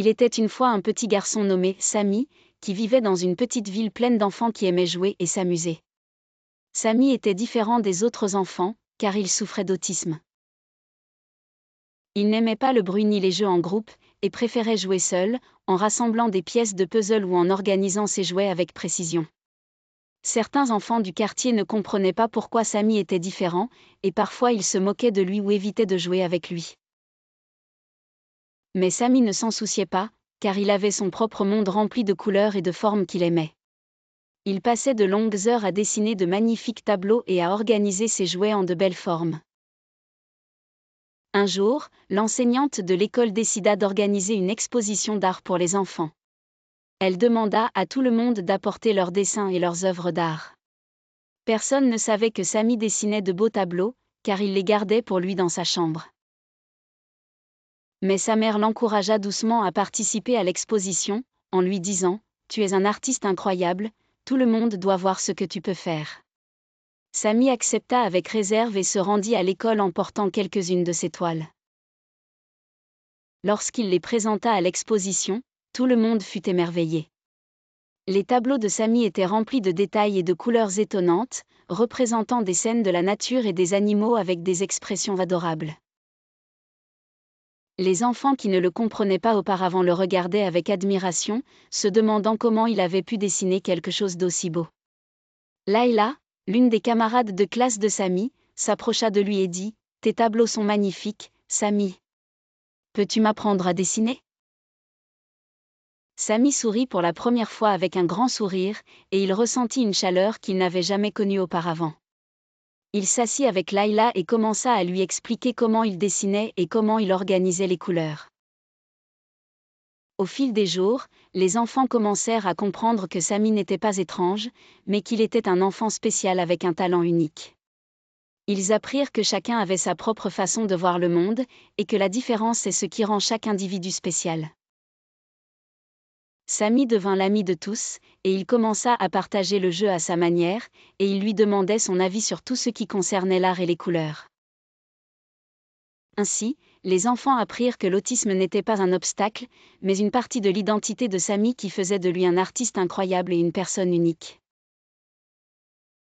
Il était une fois un petit garçon nommé Samy, qui vivait dans une petite ville pleine d'enfants qui aimaient jouer et s'amuser. Samy était différent des autres enfants, car il souffrait d'autisme. Il n'aimait pas le bruit ni les jeux en groupe, et préférait jouer seul, en rassemblant des pièces de puzzle ou en organisant ses jouets avec précision. Certains enfants du quartier ne comprenaient pas pourquoi Samy était différent, et parfois ils se moquaient de lui ou évitaient de jouer avec lui. Mais Samy ne s'en souciait pas, car il avait son propre monde rempli de couleurs et de formes qu'il aimait. Il passait de longues heures à dessiner de magnifiques tableaux et à organiser ses jouets en de belles formes. Un jour, l'enseignante de l'école décida d'organiser une exposition d'art pour les enfants. Elle demanda à tout le monde d'apporter leurs dessins et leurs œuvres d'art. Personne ne savait que Samy dessinait de beaux tableaux, car il les gardait pour lui dans sa chambre. Mais sa mère l'encouragea doucement à participer à l'exposition, en lui disant « Tu es un artiste incroyable, tout le monde doit voir ce que tu peux faire. » Samy accepta avec réserve et se rendit à l'école en portant quelques-unes de ses toiles. Lorsqu'il les présenta à l'exposition, tout le monde fut émerveillé. Les tableaux de Samy étaient remplis de détails et de couleurs étonnantes, représentant des scènes de la nature et des animaux avec des expressions adorables. Les enfants qui ne le comprenaient pas auparavant le regardaient avec admiration, se demandant comment il avait pu dessiner quelque chose d'aussi beau. Layla, l'une des camarades de classe de Samy, s'approcha de lui et dit « Tes tableaux sont magnifiques, Samy. Peux-tu m'apprendre à dessiner ?» Samy sourit pour la première fois avec un grand sourire, et il ressentit une chaleur qu'il n'avait jamais connue auparavant. Il s'assit avec Layla et commença à lui expliquer comment il dessinait et comment il organisait les couleurs. Au fil des jours, les enfants commencèrent à comprendre que Samy n'était pas étrange, mais qu'il était un enfant spécial avec un talent unique. Ils apprirent que chacun avait sa propre façon de voir le monde, et que la différence est ce qui rend chaque individu spécial. Samy devint l'ami de tous, et il commença à partager le jeu à sa manière, et il lui demandait son avis sur tout ce qui concernait l'art et les couleurs. Ainsi, les enfants apprirent que l'autisme n'était pas un obstacle, mais une partie de l'identité de Samy qui faisait de lui un artiste incroyable et une personne unique.